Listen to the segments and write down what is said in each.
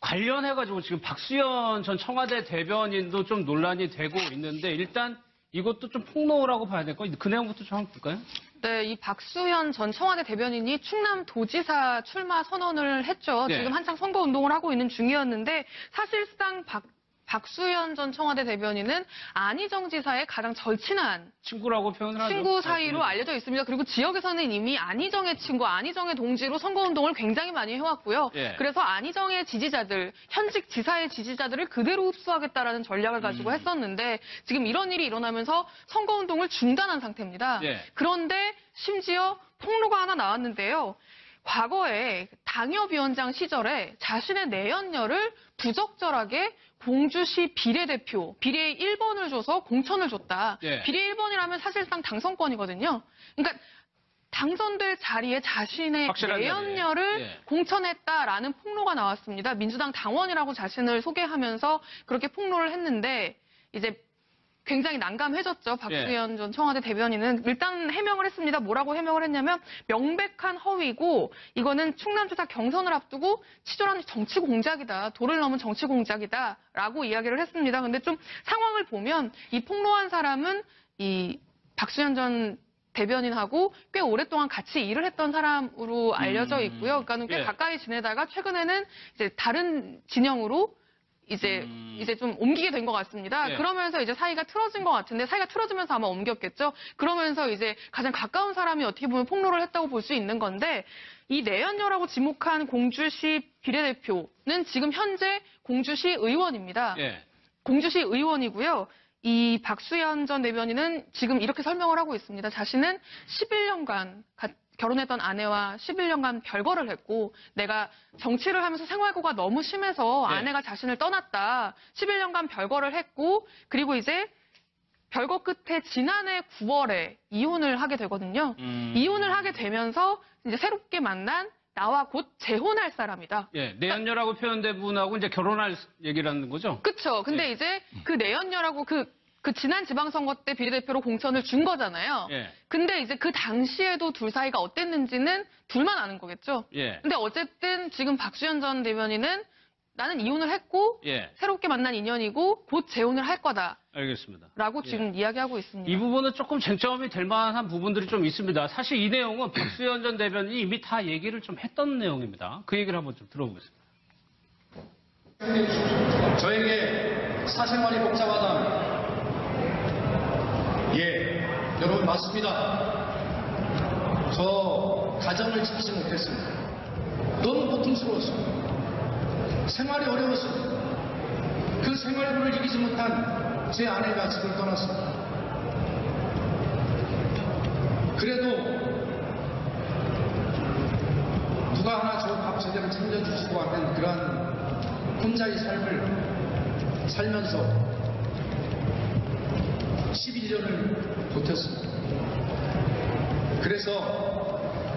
관련해가지고 지금 박수현 전 청와대 대변인도 좀 논란이 되고 있는데 일단 이것도 좀 폭로라고 봐야 될 거예요. 그 내용부터 좀 한번 볼까요? 네, 이 박수현 전 청와대 대변인이 충남도지사 출마 선언을 했죠. 네. 지금 한창 선거운동을 하고 있는 중이었는데 사실상 박수현 전 청와대 대변인은 안희정 지사의 가장 절친한 친구라고 표현을 하죠. 친구 사이로 알려져 있습니다. 그리고 지역에서는 이미 안희정의 친구, 안희정의 동지로 선거운동을 굉장히 많이 해왔고요. 예. 그래서 안희정의 지지자들, 현직 지사의 지지자들을 그대로 흡수하겠다라는 전략을 가지고 했었는데 지금 이런 일이 일어나면서 선거운동을 중단한 상태입니다. 예. 그런데 심지어 폭로가 하나 나왔는데요. 과거에 당협위원장 시절에 자신의 내연녀를 부적절하게 공주시 비례대표, 비례 1번을 줘서 공천을 줬다. 예. 비례 1번이라면 사실상 당선권이거든요. 그러니까 당선될 자리에 자신의 내연녀를 자리에. 예. 공천했다라는 폭로가 나왔습니다. 민주당 당원이라고 자신을 소개하면서 그렇게 폭로를 했는데 이제 굉장히 난감해졌죠. 박수현 전 청와대 대변인은 일단 해명을 했습니다. 뭐라고 해명을 했냐면 명백한 허위고 이거는 충남지사 경선을 앞두고 치졸한 정치 공작이다. 도를 넘은 정치 공작이다라고 이야기를 했습니다. 근데 좀 상황을 보면 이 폭로한 사람은 이 박수현 전 대변인하고 꽤 오랫동안 같이 일을 했던 사람으로 알려져 있고요. 그러니까는 꽤 가까이 지내다가 최근에는 이제 다른 진영으로 이제 좀 옮기게 된 것 같습니다. 예. 그러면서 이제 사이가 틀어진 것 같은데 사이가 틀어지면서 아마 옮겼겠죠. 그러면서 이제 가장 가까운 사람이 어떻게 보면 폭로를 했다고 볼 수 있는 건데 이 내연녀라고 지목한 공주시 비례대표는 지금 현재 공주시 의원입니다. 예. 공주시 의원이고요. 이 박수현 전 대변인은 지금 이렇게 설명을 하고 있습니다. 자신은 11년간 결혼했던 아내와 11년간 별거를 했고 내가 정치를 하면서 생활고가 너무 심해서 네. 아내가 자신을 떠났다. 11년간 별거를 했고 그리고 이제 별거 끝에 지난해 9월에 이혼을 하게 되거든요. 이혼을 하게 되면서 이제 새롭게 만난 나와 곧 재혼할 사람이다. 예, 내연녀라고 표현된 분하고 이제 결혼할 얘기라는 거죠? 그렇죠. 근데 이제 그 내연녀라고 그 지난 지방선거 때 비례대표로 공천을 준 거잖아요. 예. 근데 이제 그 당시에도 둘 사이가 어땠는지는 둘만 아는 거겠죠. 예. 근데 어쨌든 지금 박수현 전 대변인은 나는 이혼을 했고 예. 새롭게 만난 인연이고 곧 재혼을 할 거다. 알겠습니다. 라고 지금 이야기하고 있습니다. 이 부분은 조금 쟁점이 될 만한 부분들이 좀 있습니다. 사실 이 내용은 박수현 전 대변인이 이미 다 얘기를 좀 했던 내용입니다. 그 얘기를 한번 좀 들어보겠습니다. 저에게 사생활이 복잡하다. 예, 여러분 맞습니다. 저 가정을 지키지 못했습니다. 너무 고통스러웠습니다. 생활이 어려웠습니다. 그 생활고를 이기지 못한 제 아내가 집을 떠났습니다. 그래도 누가 하나 저 밥 제대로 챙겨주시고 하는 그러한 혼자의 삶을 살면서 11년을 버텼습니다. 그래서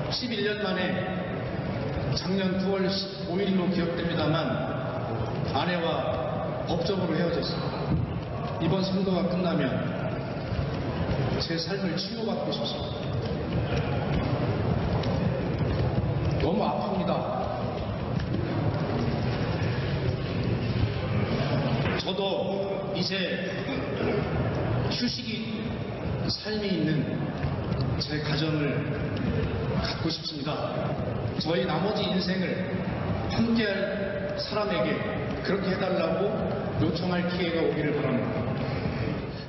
11년 만에 작년 9월 5일로 기억됩니다만 아내와 법적으로 헤어졌습니다. 이번 선거가 끝나면 제 삶을 치유받고 싶습니다. 너무 아픕니다. 저도 이제 휴식이 삶이 있는 제 가정을 갖고 싶습니다. 저희 나머지 인생을 함께할 사람에게 그렇게 해달라고 요청할 기회가 오기를 바랍니다.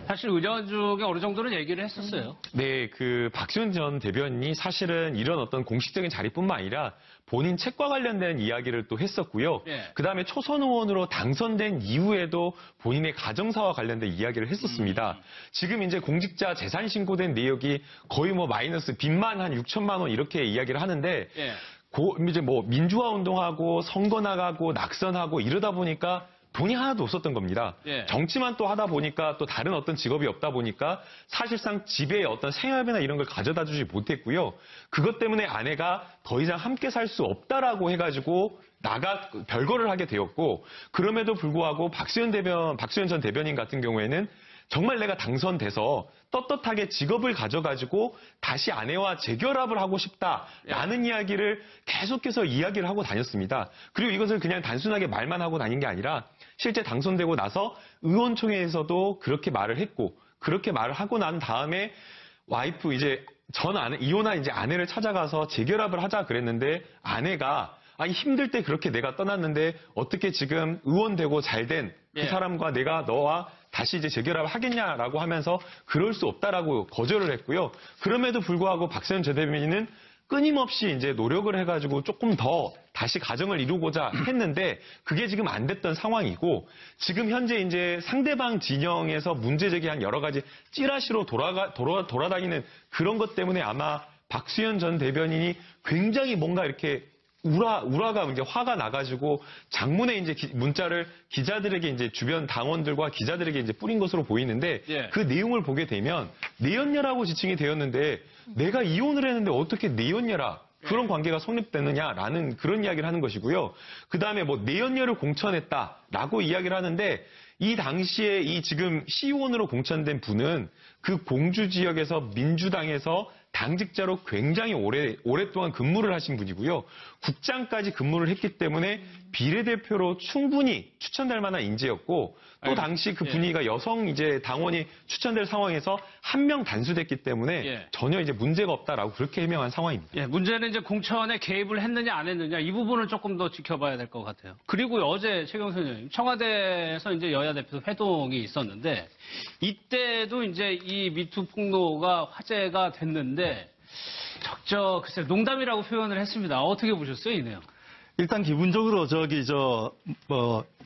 사실 의견 중에 어느 정도는 얘기를 했었어요. 네, 그 박수현 전 대변인이 사실은 이런 어떤 공식적인 자리뿐만 아니라 본인 책과 관련된 이야기를 또 했었고요. 예. 그다음에 초선 의원으로 당선된 이후에도 본인의 가정사와 관련된 이야기를 했었습니다. 지금 이제 공직자 재산 신고된 내역이 거의 뭐 마이너스 빚만 한 6천만 원 이렇게 이야기를 하는데 예. 이제 뭐 민주화 운동하고 선거 나가고 낙선하고 이러다 보니까 돈이 하나도 없었던 겁니다. 예. 정치만 또 하다 보니까 또 다른 어떤 직업이 없다 보니까 사실상 집에 어떤 생활비나 이런 걸 가져다 주지 못했고요. 그것 때문에 아내가 더 이상 함께 살 수 없다라고 해가지고 별거를 하게 되었고 그럼에도 불구하고 박수현 전 대변인 같은 경우에는 정말 내가 당선돼서 떳떳하게 직업을 가져가지고 다시 아내와 재결합을 하고 싶다라는 이야기를 계속해서 이야기를 하고 다녔습니다. 그리고 이것을 그냥 단순하게 말만 하고 다닌 게 아니라 실제 당선되고 나서 의원총회에서도 그렇게 말을 했고, 그렇게 말을 하고 난 다음에 와이프 이제 이혼한 이제 아내를 찾아가서 재결합을 하자 그랬는데, 아내가 아니 힘들 때 그렇게 내가 떠났는데 어떻게 지금 의원되고 잘된 그 사람과 내가 너와 다시 이제 재결합을 하겠냐라고 하면서 그럴 수 없다라고 거절을 했고요. 그럼에도 불구하고 박수현 전 대변인은 끊임없이 이제 노력을 해가지고 조금 더 다시 가정을 이루고자 했는데 그게 지금 안 됐던 상황이고, 지금 현재 이제 상대방 진영에서 문제 제기한 여러 가지 찌라시로 돌아다니는 그런 것 때문에 아마 박수현 전 대변인이 굉장히 뭔가 이렇게 우라가 이제 화가 나가지고 장문의 이제 문자를 기자들에게 이제 주변 당원들과 기자들에게 이제 뿌린 것으로 보이는데, 그 내용을 보게 되면 내연녀라고 지칭이 되었는데 내가 이혼을 했는데 어떻게 내연녀라 그런 관계가 성립되느냐라는 그런 이야기를 하는 것이고요. 그 다음에 뭐 내연녀를 공천했다라고 이야기를 하는데, 이 당시에 이 지금 시의원으로 공천된 분은 그 공주 지역에서 민주당에서 당직자로 굉장히 오랫동안 근무를 하신 분이고요. 국장까지 근무를 했기 때문에 비례대표로 충분히 추천될 만한 인재였고, 또 당시 그 분위기가 여성 이제 당원이 추천될 상황에서 한 명 단수됐기 때문에 전혀 이제 문제가 없다라고 그렇게 해명한 상황입니다. 문제는 이제 공천에 개입을 했느냐 안 했느냐 이 부분을 조금 더 지켜봐야 될 것 같아요. 그리고 어제 최경선 의원님 청와대에서 이제 여야 대표 회동이 있었는데, 이때도 이제 이 미투 폭로가 화제가 됐는데 글쎄 농담이라고 표현을 했습니다. 어떻게 보셨어요, 이 내용? 일단 기본적으로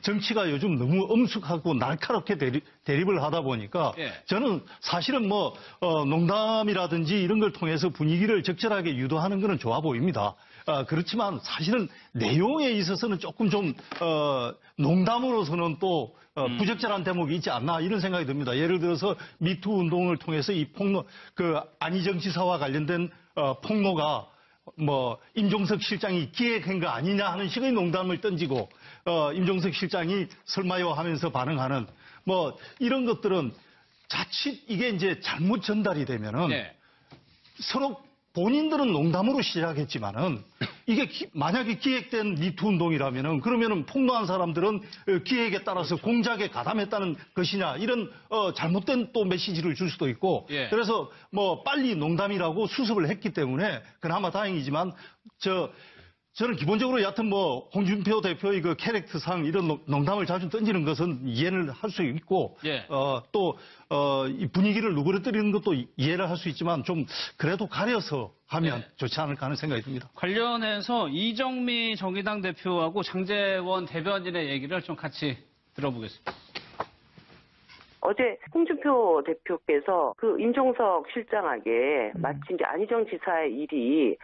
정치가 요즘 너무 엄숙하고 날카롭게 대립을 하다 보니까 저는 사실은 농담이라든지 이런 걸 통해서 분위기를 적절하게 유도하는 거는 좋아 보입니다. 그렇지만 사실은 내용에 있어서는 조금 좀 농담으로서는 또 부적절한 대목이 있지 않나 이런 생각이 듭니다. 예를 들어서 미투 운동을 통해서 이 폭로, 안희정 지사와 관련된 폭로가 임종석 실장이 기획한 거 아니냐 하는 식의 농담을 던지고, 임종석 실장이 설마요 하면서 반응하는, 이런 것들은 자칫 이게 이제 잘못 전달이 되면은 서로 본인들은 농담으로 시작했지만은 이게 만약에 기획된 미투 운동이라면은 그러면은 폭로한 사람들은 기획에 따라서 공작에 가담했다는 것이냐 이런 잘못된 또 메시지를 줄 수도 있고, 그래서 빨리 농담이라고 수습을 했기 때문에 그나마 다행이지만 저는 기본적으로 여하튼 홍준표 대표의 그 캐릭터상 이런 농담을 자주 던지는 것은 이해를 할 수 있고, 이 분위기를 누그러뜨리는 것도 이해를 할 수 있지만 좀 그래도 가려서 하면 좋지 않을까 하는 생각이 듭니다. 관련해서 이정미 정의당 대표하고 장제원 대변인의 얘기를 좀 같이 들어보겠습니다. 어제 홍준표 대표께서 그 임종석 실장에게 마치 이제 안희정 지사의 일이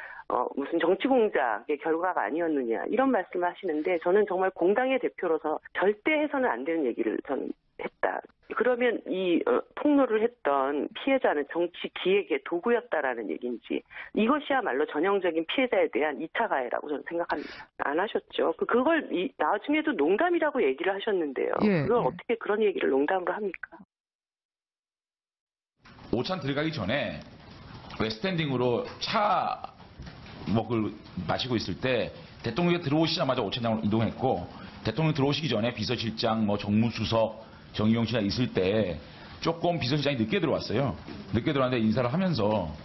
무슨 정치 공작의 결과가 아니었느냐 이런 말씀을 하시는데, 저는 정말 공당의 대표로서 절대 해서는 안 되는 얘기를 저는 했다. 그러면 이 폭로를 했던 피해자는 정치 기획의 도구였다라는 얘기인지, 이것이야말로 전형적인 피해자에 대한 2차 가해라고 저는 생각합니다. 안 하셨죠. 그걸 나중에도 농담이라고 얘기를 하셨는데요. 그걸 어떻게 그런 얘기를 농담으로 합니까? 오찬 들어가기 전에 스탠딩으로 차 먹을 마시고 있을 때 대통령이 들어오시자마자 오찬장으로 이동했고, 대통령 들어오시기 전에 비서실장, 정무수석, 정의용 씨가 있을 때 조금 비서실장이 늦게 들어왔어요. 늦게 들어왔는데 인사를 하면서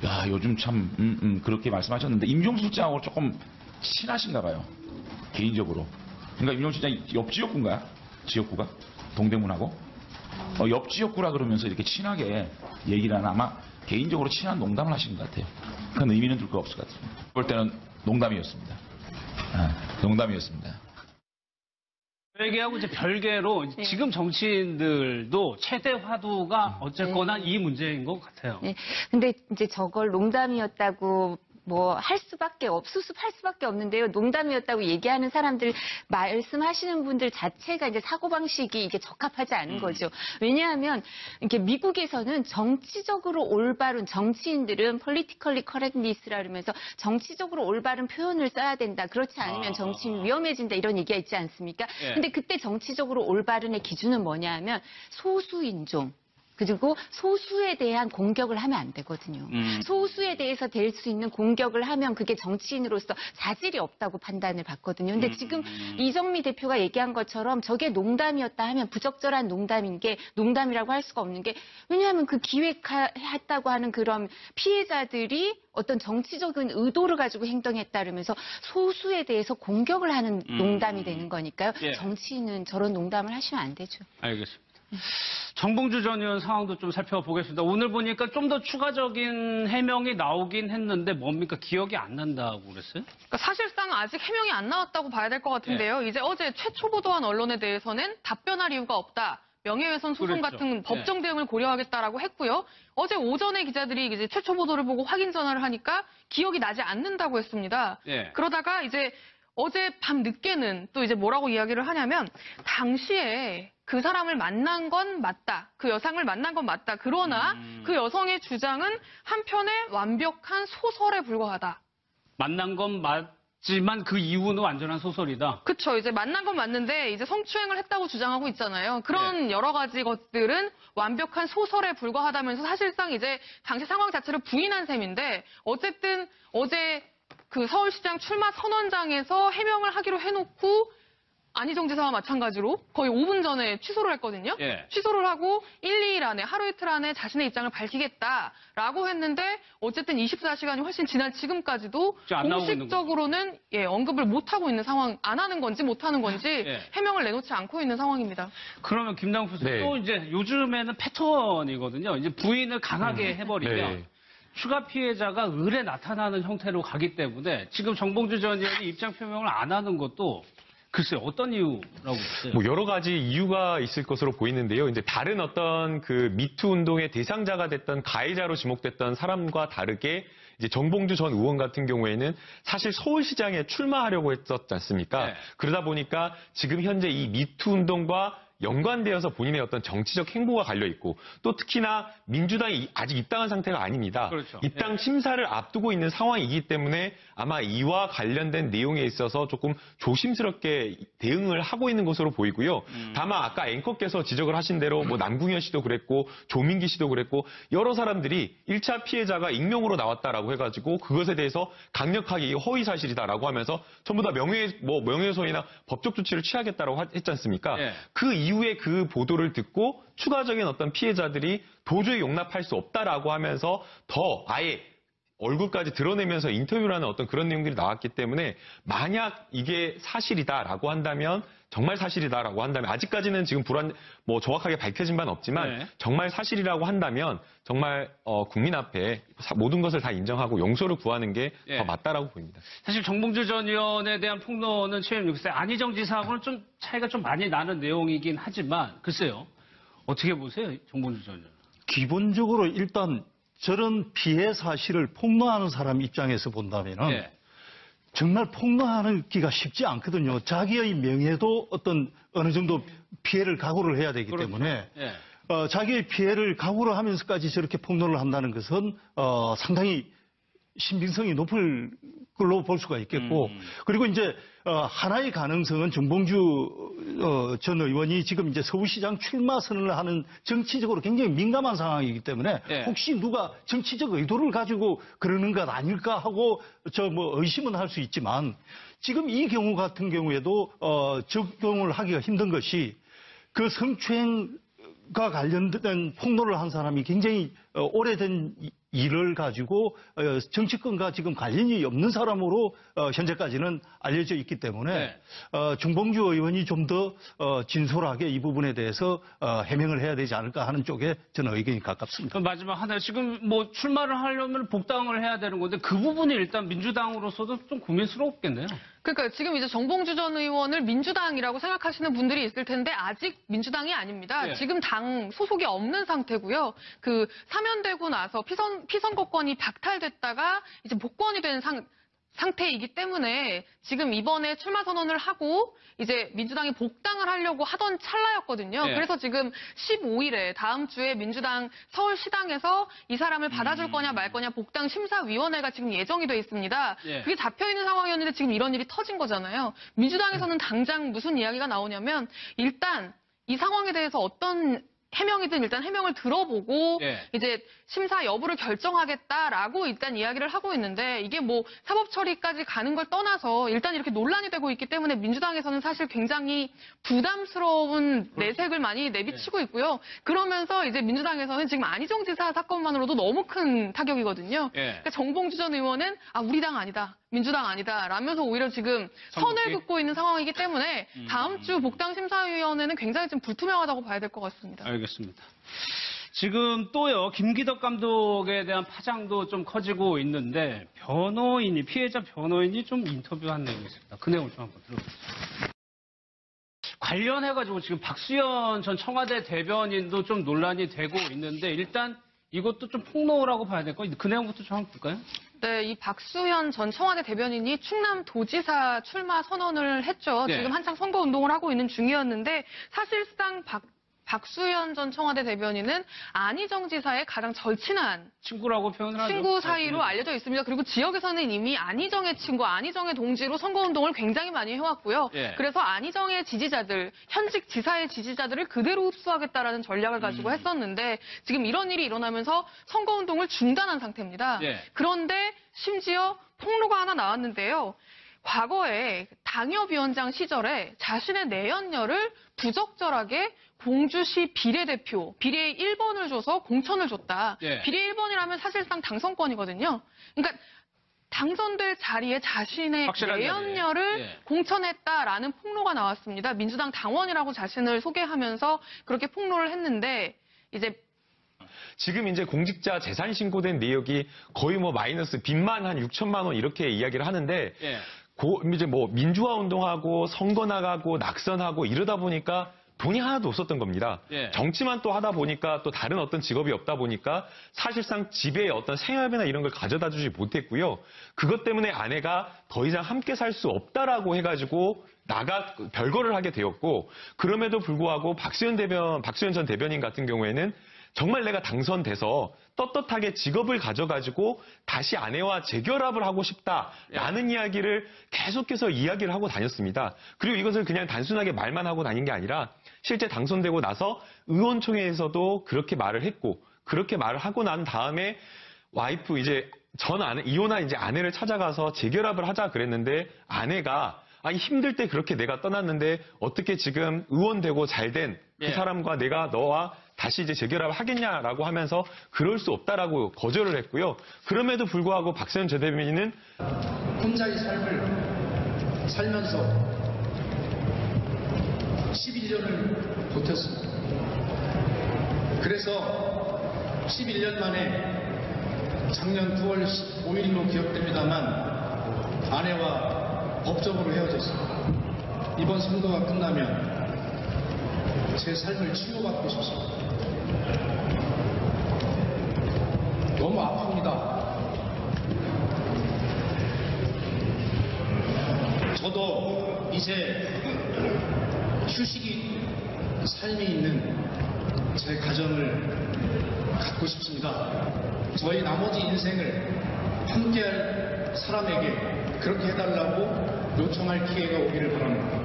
야 요즘 참 그렇게 말씀하셨는데, 임종수 실장하고 조금 친하신가 봐요, 개인적으로. 그러니까 임종수 실장이 옆 지역구인가요? 지역구가 동대문하고 옆 지역구라 그러면서 이렇게 친하게 얘기를 하나, 아마 개인적으로 친한 농담을 하신 것 같아요. 큰 의미는 둘 거 없을 것 같습니다. 볼 때는 농담이었습니다. 농담이었습니다. 얘기하고 이제 별개로 지금 정치인들도 최대 화두가 어쨌거나 이 문제인 것 같아요. 근데 이제 저걸 농담이었다고 수습할 수밖에 없는데요. 농담이었다고 얘기하는 사람들, 말씀하시는 분들 자체가 이제 사고방식이 이게 적합하지 않은 거죠. 왜냐하면, 이렇게 미국에서는 정치적으로 올바른 정치인들은 politically correctness라 그러면서 정치적으로 올바른 표현을 써야 된다. 그렇지 않으면 정치인 위험해진다. 이런 얘기가 있지 않습니까? 예. 근데 그때 정치적으로 올바른의 기준은 뭐냐 하면 소수인종. 그리고 소수에 대한 공격을 하면 안 되거든요. 소수에 대해서 될 수 있는 공격을 하면 그게 정치인으로서 자질이 없다고 판단을 받거든요. 근데 지금 이정미 대표가 얘기한 것처럼 저게 농담이었다 하면 부적절한 농담인 게 농담이라고 할 수가 없는 게 왜냐하면 그 기획했다고 하는 그런 피해자들이 어떤 정치적인 의도를 가지고 행동했다 그러면서 소수에 대해서 공격을 하는 농담이 되는 거니까요. 예. 정치인은 저런 농담을 하시면 안 되죠. 알겠습니다. 정봉주 전 의원 상황도 좀 살펴보겠습니다. 오늘 보니까 좀 더 추가적인 해명이 나오긴 했는데 뭡니까? 기억이 안 난다고 그랬어요? 그러니까 사실상 아직 해명이 안 나왔다고 봐야 될 것 같은데요. 이제 어제 최초 보도한 언론에 대해서는 답변할 이유가 없다. 명예훼손 소송 그랬죠. 같은 법정 대응을 고려하겠다라고 했고요. 어제 오전에 기자들이 이제 최초 보도를 보고 확인 전화를 하니까 기억이 나지 않는다고 했습니다. 예. 그러다가 이제 어제 밤 늦게는 또 이제 뭐라고 이야기를 하냐면 당시에 그 사람을 만난 건 맞다. 그 여성을 만난 건 맞다. 그러나 그 여성의 주장은 한편의 완벽한 소설에 불과하다. 만난 건 맞지만 그 이후는 완전한 소설이다. 그쵸. 이제 만난 건 맞는데 이제 성추행을 했다고 주장하고 있잖아요. 그런 여러 가지 것들은 완벽한 소설에 불과하다면서 사실상 이제 당시 상황 자체를 부인한 셈인데 어쨌든 어제 그 서울시장 출마 선언장에서 해명을 하기로 해놓고 안희정 지사와 마찬가지로 거의 5분 전에 취소를 했거든요. 예. 취소를 하고 1, 2일 안에 하루 이틀 안에 자신의 입장을 밝히겠다라고 했는데 어쨌든 24시간이 훨씬 지난 지금까지도 지금 안 나오고 있는 공식적으로는 언급을 못하고 있는 상황, 안 하는 건지 못하는 건지 예. 해명을 내놓지 않고 있는 상황입니다. 그러면 김남국 교수 네. 또 이제 요즘에는 패턴이거든요. 이제 부인을 강하게 해버리면 네. 추가 피해자가 을에 나타나는 형태로 가기 때문에 지금 정봉주 전 의원이 입장 표명을 안 하는 것도 글쎄요, 어떤 이유라고 보세요? 뭐 여러 가지 이유가 있을 것으로 보이는데요. 이제 다른 어떤 그 미투 운동의 대상자가 됐던 가해자로 지목됐던 사람과 다르게 이제 정봉주 전 의원 같은 경우에는 사실 서울시장에 출마하려고 했었지 않습니까? 네. 그러다 보니까 지금 현재 이 미투 운동과 연관되어서 본인의 어떤 정치적 행보가 갈려 있고 또 특히나 민주당이 아직 입당한 상태가 아닙니다. 그렇죠. 입당 심사를 앞두고 있는 상황이기 때문에 아마 이와 관련된 내용에 있어서 조금 조심스럽게 대응을 하고 있는 것으로 보이고요. 다만 아까 앵커께서 지적을 하신 대로 뭐 남궁현 씨도 그랬고 조민기 씨도 그랬고 여러 사람들이 1차 피해자가 익명으로 나왔다라고 해가지고 그것에 대해서 강력하게 이게 허위 사실이다라고 하면서 전부 다 명예훼손이나 법적 조치를 취하겠다라고 했지 않습니까? 예. 그 이후에 그 보도를 듣고 추가적인 어떤 피해자들이 도저히 용납할 수 없다라고 하면서 더 아예 얼굴까지 드러내면서 인터뷰를 하는 어떤 그런 내용들이 나왔기 때문에 만약 이게 사실이다라고 한다면 정말 사실이다라고 한다면 아직까지는 지금 정확하게 밝혀진 바는 없지만 네. 정말 사실이라고 한다면 정말 국민 앞에 모든 것을 다 인정하고 용서를 구하는 게 더 예. 맞다라고 보입니다. 사실 정봉주 전 의원에 대한 폭로는 최근 글쎄 안희정 지사하고는 좀 차이가 좀 많이 나는 내용이긴 하지만 글쎄요. 어떻게 보세요? 정봉주 전 의원. 기본적으로 일단 저런 피해 사실을 폭로하는 사람 입장에서 본다면은 예. 정말 폭로하기가 쉽지 않거든요. 자기의 명예도 어느 정도 피해를 각오를 해야 되기 그렇죠. 때문에 예. 자기의 피해를 각오를 하면서까지 저렇게 폭로를 한다는 것은 상당히 신빙성이 높을 걸로 볼 수가 있겠고 그리고 이제 하나의 가능성은 정봉주 전 의원이 지금 이제 서울시장 출마 선언을 하는 정치적으로 굉장히 민감한 상황이기 때문에 네. 혹시 누가 정치적 의도를 가지고 그러는 것 아닐까 하고 의심은 할 수 있지만 지금 이 경우 같은 경우에도 적용을 하기가 힘든 것이 그 성추행과 관련된 폭로를 한 사람이 굉장히 오래된 일을 가지고 정치권과 지금 관련이 없는 사람으로 현재까지는 알려져 있기 때문에 네. 정봉주 의원이 좀 더 진솔하게 이 부분에 대해서 해명을 해야 되지 않을까 하는 쪽에 저는 의견이 가깝습니다. 그럼 마지막 하나 지금 뭐 출마를 하려면 복당을 해야 되는 건데 그 부분이 일단 민주당으로서도 좀 고민스럽겠네요. 그러니까 지금 이제 정봉주 전 의원을 민주당이라고 생각하시는 분들이 있을 텐데 아직 민주당이 아닙니다. 예. 지금 당 소속이 없는 상태고요. 그 사면되고 나서 피선거권이 박탈됐다가 이제 복권이 된 상태이기 때문에 지금 이번에 출마 선언을 하고 이제 민주당이 복당을 하려고 하던 찰나였거든요. 예. 그래서 지금 15일에 다음 주에 민주당 서울시당에서 이 사람을 받아줄 거냐 말 거냐 복당 심사위원회가 지금 예정이 돼 있습니다. 예. 그게 잡혀 있는 상황이었는데 지금 이런 일이 터진 거잖아요. 민주당에서는 당장 무슨 이야기가 나오냐면 일단 이 상황에 대해서 어떤 해명이든 일단 해명을 들어보고 예. 이제 심사 여부를 결정하겠다라고 일단 이야기를 하고 있는데 이게 뭐 사법 처리까지 가는 걸 떠나서 일단 이렇게 논란이 되고 있기 때문에 민주당에서는 사실 굉장히 부담스러운 내색을 많이 내비치고 있고요. 그러면서 이제 민주당에서는 지금 안희정 지사 사건만으로도 너무 큰 타격이거든요. 예. 그러니까 정봉주 전 의원은 우리 당 아니다. 민주당 아니다. 라면서 오히려 지금 선을 긋고 있는 상황이기 때문에 다음 주 복당심사위원회는 굉장히 좀 불투명하다고 봐야 될 것 같습니다. 알겠습니다. 지금 또요, 김기덕 감독에 대한 파장도 좀 커지고 있는데, 피해자 변호인이 좀 인터뷰한 내용이 있습니다. 그 내용을 좀 한번 들어보겠습니다. 관련해가지고 지금 박수현 전 청와대 대변인도 좀 논란이 되고 있는데, 일단 이것도 좀 폭로라고 봐야 될 거, 그 내용부터 좀 한번 볼까요? 네, 이 박수현 전 청와대 대변인이 충남도지사 출마 선언을 했죠. 네. 지금 한창 선거운동을 하고 있는 중이었는데 사실상 박수현 전 청와대 대변인은 안희정 지사의 가장 절친한 친구라고 표현을 하죠. 친구 사이로 알려져 있습니다. 그리고 지역에서는 이미 안희정의 친구, 안희정의 동지로 선거운동을 굉장히 많이 해왔고요. 예. 그래서 안희정의 지지자들, 현직 지사의 지지자들을 그대로 흡수하겠다라는 전략을 가지고 했었는데 지금 이런 일이 일어나면서 선거운동을 중단한 상태입니다. 예. 그런데 심지어 폭로가 하나 나왔는데요. 과거에 당협위원장 시절에 자신의 내연녀를 부적절하게 공주시 비례대표, 비례 1번을 줘서 공천을 줬다. 예. 비례 1번이라면 사실상 당선권이거든요. 그러니까 당선될 자리에 자신의 확실한 내연녀를 자리에. 예. 공천했다라는 폭로가 나왔습니다. 민주당 당원이라고 자신을 소개하면서 그렇게 폭로를 했는데 이제 지금 이제 공직자 재산 신고된 내역이 거의 뭐 마이너스 빚만 한 6천만 원 이렇게 이야기를 하는데 예. 이제 뭐 민주화 운동하고 선거 나가고 낙선하고 이러다 보니까 돈이 하나도 없었던 겁니다. 예. 정치만 또 하다 보니까 또 다른 어떤 직업이 없다 보니까 사실상 집에 어떤 생활비나 이런 걸 가져다 주지 못했고요. 그것 때문에 아내가 더 이상 함께 살 수 없다라고 해가지고 별거를 하게 되었고 그럼에도 불구하고 박수현 전 대변인 같은 경우에는 정말 내가 당선돼서 떳떳하게 직업을 가져가지고 다시 아내와 재결합을 하고 싶다라는 이야기를 계속해서 이야기를 하고 다녔습니다. 그리고 이것을 그냥 단순하게 말만 하고 다닌 게 아니라 실제 당선되고 나서 의원총회에서도 그렇게 말을 했고 그렇게 말을 하고 난 다음에 와이프 이혼한 아내를 찾아가서 재결합을 하자 그랬는데 아내가 힘들 때 그렇게 내가 떠났는데 어떻게 지금 의원되고 잘된 그 예. 사람과 너와 다시 재결합을 하겠냐라고 하면서 그럴 수 없다라고 거절을 했고요. 그럼에도 불구하고 박수현 전 대변인은 혼자의 삶을 살면서 11년을 버텼습니다. 그래서 11년 만에 작년 9월 15일로 기억됩니다만 아내와 법적으로 헤어졌습니다. 이번 선거가 끝나면 제 삶을 치유받고 싶습니다. 너무 아픕니다. 저도 이제 휴식이 삶이 있는 제 가정을 갖고 싶습니다. 저희 나머지 인생을 함께할 사람에게 그렇게 해달라고 요청할 기회가 오기를 바랍니다.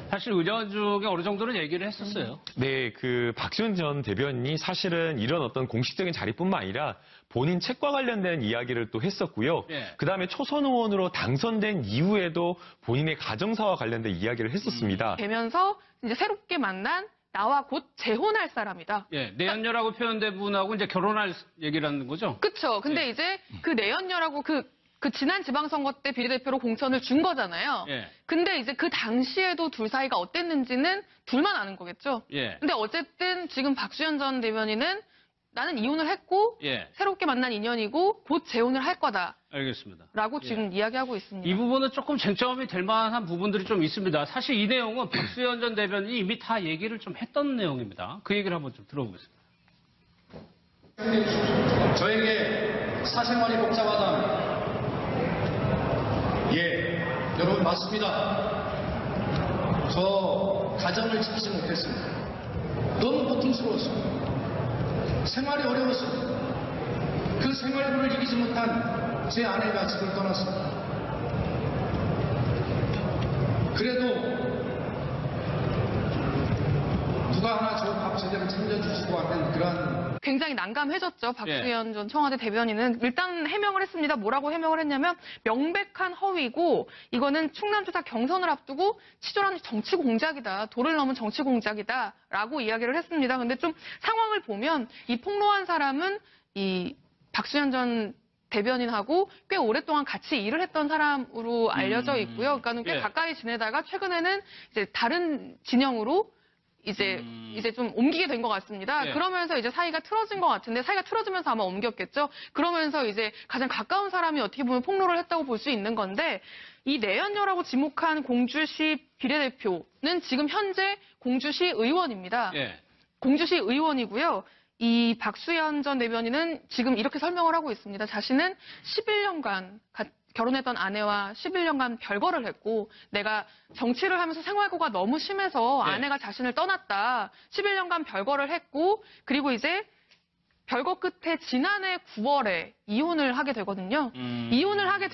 사실 의견 중에 어느 정도는 얘기를 했었어요. 네, 박수현 전 대변인이 사실은 이런 어떤 공식적인 자리뿐만 아니라 본인 책과 관련된 이야기를 또 했었고요. 예. 그다음에 초선 의원으로 당선된 이후에도 본인의 가정사와 관련된 이야기를 했었습니다. 되면서 이제 새롭게 만난 나와 곧 재혼할 사람이다. 예, 내연녀라고 표현된 분하고 이제 결혼할 얘기라는 거죠? 그쵸. 근데 이제 그 내연녀라고 그 지난 지방선거 때 비례대표로 공천을 준 거잖아요. 예. 근데 이제 그 당시에도 둘 사이가 어땠는지는 둘만 아는 거겠죠. 예. 근데 어쨌든 지금 박수현 전 대변인은 나는 이혼을 했고 예. 새롭게 만난 인연이고 곧 재혼을 할 거다라고 알겠습니다. 지금 이야기하고 있습니다. 이 부분은 조금 쟁점이 될 만한 부분들이 좀 있습니다. 사실 이 내용은 박수현 전 대변인이 이미 다 얘기를 좀 했던 내용입니다. 그 얘기를 한번 좀 들어보겠습니다. 저에게 사생활이 복잡하다. 예, 여러분 맞습니다. 저 가정을 지키지 못했습니다. 너무 고통스러웠습니다. 생활이 어려웠습니다. 그 생활고를 이기지 못한 제 아내가 집을 떠났습니다. 그래도 누가 하나 저 밥 제대로 챙겨주시고 하면 그런 굉장히 난감해졌죠. 박수현 전 청와대 대변인은 일단 해명을 했습니다. 뭐라고 해명을 했냐면 명백한 허위고 이거는 충남지사 경선을 앞두고 치졸한 정치 공작이다. 도를 넘은 정치 공작이다라고 이야기를 했습니다. 근데 좀 상황을 보면 이 폭로한 사람은 이 박수현 전 대변인하고 꽤 오랫동안 같이 일을 했던 사람으로 알려져 있고요. 그러니까 꽤 예. 가까이 지내다가 최근에는 이제 다른 진영으로 이제 좀 옮기게 된 것 같습니다. 예. 그러면서 이제 사이가 틀어진 것 같은데 사이가 틀어지면서 아마 옮겼겠죠. 그러면서 이제 가장 가까운 사람이 어떻게 보면 폭로를 했다고 볼 수 있는 건데 이 내연녀라고 지목한 공주시 비례대표는 지금 현재 공주시 의원입니다. 예. 공주시 의원이고요. 이 박수현 전 대변인은 지금 이렇게 설명을 하고 있습니다. 자신은 11년간 결혼했던 아내와 11년간 별거를 했고 내가 정치를 하면서 생활고가 너무 심해서 네. 아내가 자신을 떠났다. 11년간 별거를 했고 그리고 이제 별거 끝에 지난해 9월에 이혼을 하게 되거든요. 이혼을 하게